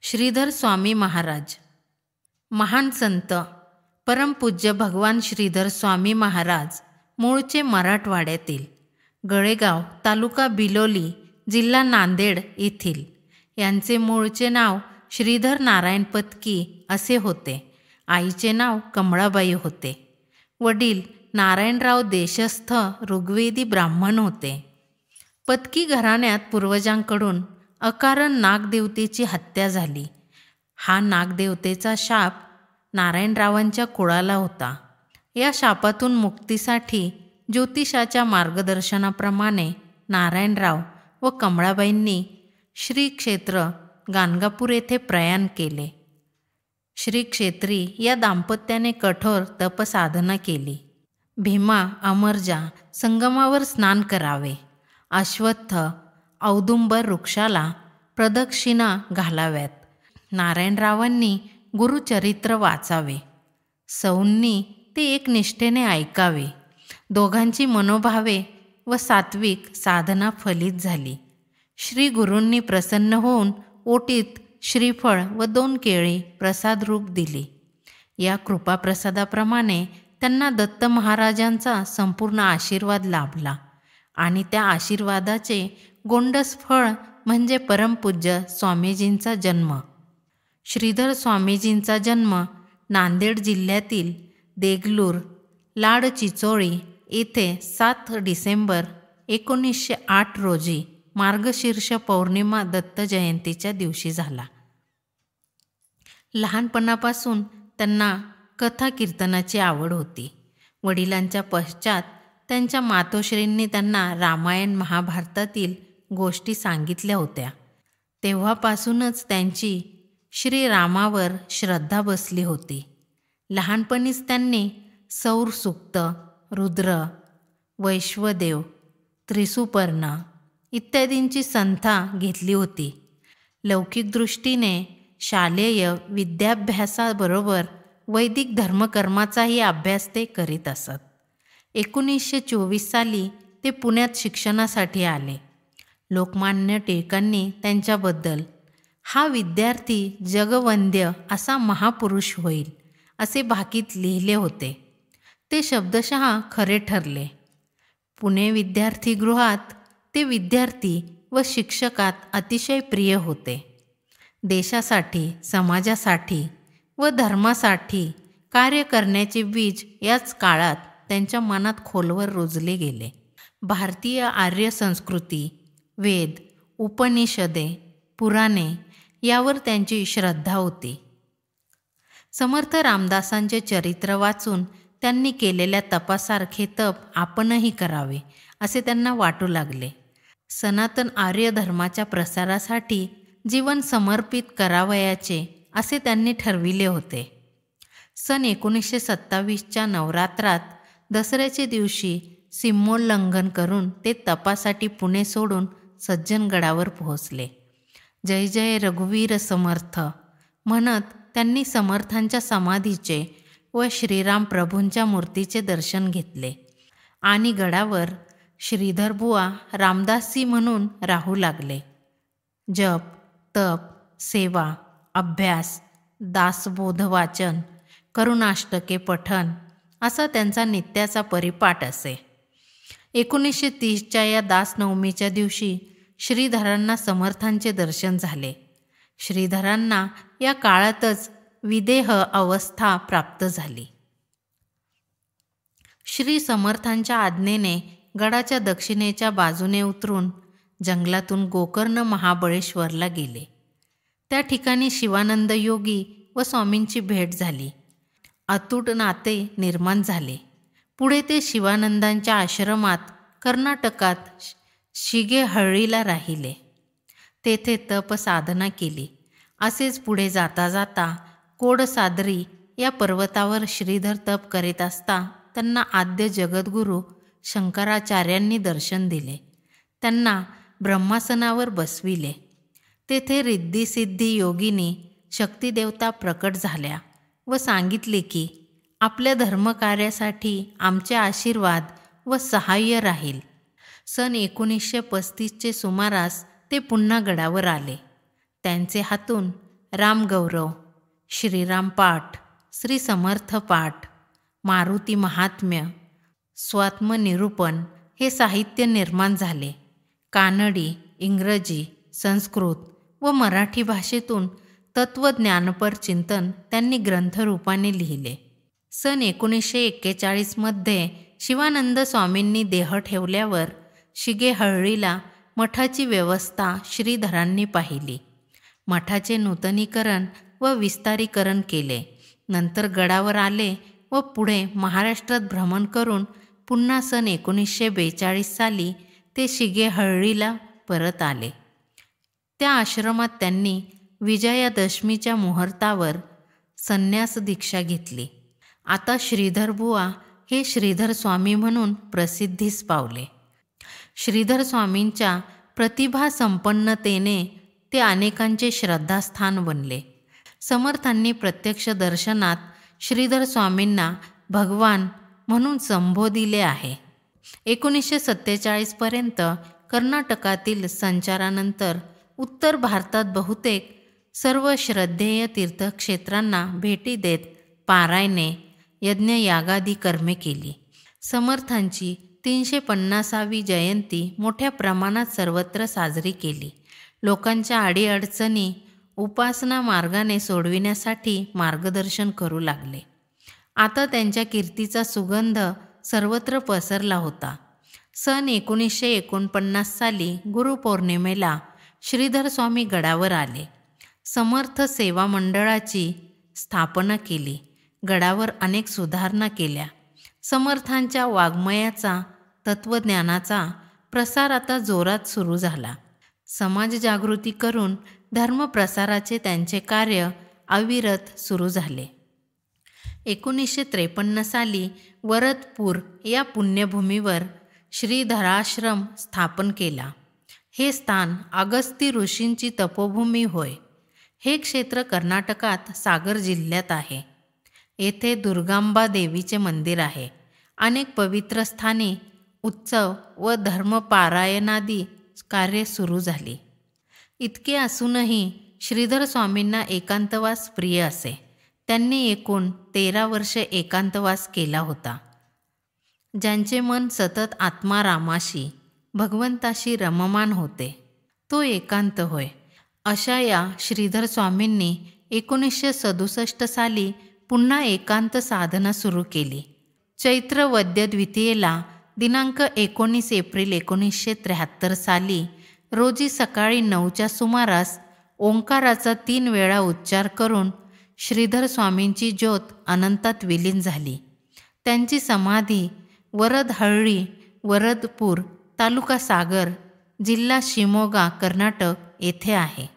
श्रीधर स्वामी महाराज महान संत परमपूज्य भगवान श्रीधर स्वामी महाराज मूळचे मराठवाड्यातील गळेगाव तालुका बिलोली जिल्हा नांदेड येथील. यांचे मूळचे नाव श्रीधर नारायण पत्की असे होते. आईचे नाव कमळाबाई होते. वडील नारायणराव देशस्थ ऋग्वेदी ब्राह्मण होते. पत्की घराण्यात पूर्वजांकडून अकारण नागदेवतेची हत्या झाली. हा नागदेवतेचा शाप नारायणरावांच्या कुळाला होता. या शापातून मुक्तीसाठी ज्योतिषाच्या मार्गदर्शनाप्रमाणे नारायणराव व कमळाबाईंनी श्री क्षेत्र गाणगापूर येथे प्रयाण केले. श्री क्षेत्री या दाम्पत्याने कठोर तपसाधना केली. भीमा अमरजा संगमावर स्नान करावे. अश्वत्थ औदुंबर वृक्षाला प्रदक्षिणा घालाव्यात. नारायणरावांनी गुरुचरित्र वाचावे. सौंनी ते एक निष्ठेने ऐकावे. दोघांची मनोभावे व सात्विक साधना फलित झाली. श्री गुरूंनी प्रसन्न होऊन ओटीत श्रीफळ व 2 केळी प्रसाद रूप दिली. या कृपाप्रसादाप्रमाणे त्यांना दत्त महाराजांचा संपूर्ण आशीर्वाद लाभला आणि त्या आशीर्वादाचे गोंडस फळ म्हणजे परमपूज्य स्वामीजींचा जन्म. श्रीधर स्वामीजींचा जन्म नांदेड जिल्ह्यातील देगलूर लाडचिचोळी येथे 7 डिसेंबर 1908 रोजी मार्गशीर्ष पौर्णिमा दत्त जयंतीच्या दिवशी झाला. लहानपणापासून त्यांना कथा कीर्तनाची आवड होती. वडिलांच्या पश्चात त्यांच्या मातोश्रींनी त्यांना रामायण महाभारतातील गोष्टी सांगितल्या होत्या. तेव्हापासूनच त्यांची श्रीरामावर श्रद्धा बसली होती. लहानपणीच त्यांनी सौरसूक्त, रुद्र, वैश्वदेव, त्रिसुपर्ण इत्यादींची संथा घेतली होती. लौकिक दृष्टीने शालेय विद्याभ्यासाबरोबर वैदिक धर्मकर्माचाही अभ्यास ते करीत असत. 1924 साली ते पुण्यात शिक्षणासाठी आले. लोकमान्य टिळकांनी त्यांच्याबद्दल हा विद्यार्थी जगवंद्य असा महापुरुष होईल असे भाकीत लिहिले होते. ते शब्दशः खरे ठरले. पुणे विद्यार्थीगृहात ते विद्यार्थी व शिक्षकात अतिशय प्रिय होते. देशासाठी, समाजासाठी व धर्मासाठी कार्य करण्याचे बीज याच काळात त्यांच्या मनात खोलवर रुजले गेले. भारतीय आर्य संस्कृती, वेद, उपनिषदे, पुराणे यावर त्यांची श्रद्धा होती. समर्थ रामदासांचे चरित्र वाचून त्यांनी केलेल्या तपासारखे तप आपणही करावे असे त्यांना वाटू लागले. सनातन आर्य धर्माच्या प्रसारासाठी जीवन समर्पित करावयाचे असे त्यांनी ठरविले होते. सन 1927च्या नवरात्रात दसऱ्याचे दिवशी सीमोल्लंघन करून ते तपासाठी पुणे सोडून सज्जनगडावर पोहोचले. जय जय रघुवीर समर्थ म्हणत त्यांनी समर्थांच्या समाधीचे व श्रीराम प्रभूंच्या मूर्तीचे दर्शन घेतले आणि गडावर श्रीधरबुवा रामदासी म्हणून राहू लागले. जप, तप, सेवा, अभ्यास, दासबोध वाचन, करुणाष्टके पठण असा त्यांचा नित्याचा परिपाठ असे. 1930च्या या दासनवमीच्या दिवशी श्रीधरांना समर्थांचे दर्शन झाले. श्रीधरांना या काळातच विदेह अवस्था प्राप्त झाली. श्री समर्थांच्या आज्ञेने गडाच्या दक्षिणेच्या बाजूने उतरून जंगलातून गोकर्ण महाबळेश्वरला गेले. त्या ठिकाणी शिवानंद योगी व स्वामींची भेट झाली. अतूट नाते निर्माण झाले. पुढे ते शिवानंदांच्या आश्रमात कर्नाटकात शिगेहळ्ळीला राहिले. तेथे तप साधना केली. असेच पुढे जाता जाता कोडसादरी या पर्वतावर श्रीधर तप करीत असता त्यांना आद्य जगद्गुरू शंकराचार्यांनी दर्शन दिले. त्यांना ब्रह्मासनावर बसविले. तेथे रिद्धिसिद्धी योगिनी शक्तिदेवता प्रकट झाल्या व सांगितले की आपल्या धर्मकार्यासाठी आमचे आशीर्वाद व सहाय्य राहील. सन 1935चे सुमारास ते पुन्हा गडावर आले. त्यांचे हातून रामगौरव, श्रीराम पाठ, श्री समर्थ पाठ, मारुती महात्म्य, स्वात्मनिरूपण हे साहित्य निर्माण झाले. कानडी, इंग्रजी, संस्कृत व मराठी भाषेतून तत्त्वज्ञानपर चिंतन त्यांनी ग्रंथरूपाने लिहिले. सन 1941 मध्ये शिवानंद स्वामींनी देह ठेवल्यावर शिगेहळ्ळीला मठाची व्यवस्था श्रीधरांनी पाहिली. मठाचे नूतनीकरण व विस्तारीकरण केले. नंतर गडावर आले व पुढे महाराष्ट्रात भ्रमण करून पुन्हा सन 1942 साली ते शिगेहळ्ळीला परत आले. त्या आश्रमात त्यांनी विजयादशमीच्या मुहूर्तावर संन्यास दीक्षा घेतली. आता श्रीधरबुवा हे श्रीधर स्वामी म्हणून प्रसिद्धीस पावले. श्रीधर स्वामींच्या प्रतिभासंपन्नतेने ते अनेकांचे श्रद्धास्थान बनले. समर्थांनी प्रत्यक्ष दर्शनात श्रीधर स्वामींना भगवान म्हणून संबोधिले आहे. 1947 पर्यंत कर्नाटकातील संचारानंतर उत्तर भारतात बहुतेक सर्व श्रद्धेय तीर्थक्षेत्रांना भेटी देत पारायणे, यज्ञयागादी कर्मे केली. समर्थांची 350वी जयंती मोठ्या प्रमाणात सर्वत्र साजरी केली. लोकांच्या अडीअडचणी उपासना मार्गाने सोडविण्यासाठी मार्गदर्शन करू लागले. आता त्यांच्या कीर्तीचा सुगंध सर्वत्र पसरला होता. सन 1949 साली गुरुपौर्णिमेला श्रीधर स्वामी गडावर आले. समर्थ सेवा मंडळाची स्थापना केली. गडावर अनेक सुधारणा केल्या. समर्थांच्या वाङ्मयाचा, तत्त्वज्ञानाचा प्रसार आता जोरात सुरू झाला. समाजजागृती करून धर्मप्रसाराचे त्यांचे कार्य अविरत सुरू झाले. 1953 साली वरदपूर या पुण्यभूमीवर श्रीधराश्रम स्थापन केला. हे स्थान अगस्ती ऋषींची तपोभूमी होय. हे क्षेत्र कर्नाटकात सागर जिल्ह्यात आहे. येथे दुर्गांबा देवीचे मंदिर आहे. अनेक पवित्र स्थानी उत्सव व धर्मपारायणादी कार्य सुरू झाली. इतके असूनही श्रीधर स्वामींना एकांतवास प्रिय असे. त्यांनी एकूण 13 वर्षे एकांतवास केला होता. ज्यांचे मन सतत आत्मारामाशी, भगवंताशी रममान होते, तो एकांत होय. अशा या श्रीधर स्वामींनी 1967 साली पुन्हा एकांत साधना सुरू केली. चैत्र वद्य द्वितीयेला दिनांक 19 एप्रिल 1973 साली रोजी सकाळी 9च्या सुमारास ओंकाराचा 3 वेळा उच्चार करून श्रीधर स्वामींची ज्योत अनंतात विलीन झाली. त्यांची समाधी वरदहळ्ळी, वरदपूर, तालुका सागर, जिल्हा शिमोगा, कर्नाटक येथे आहे.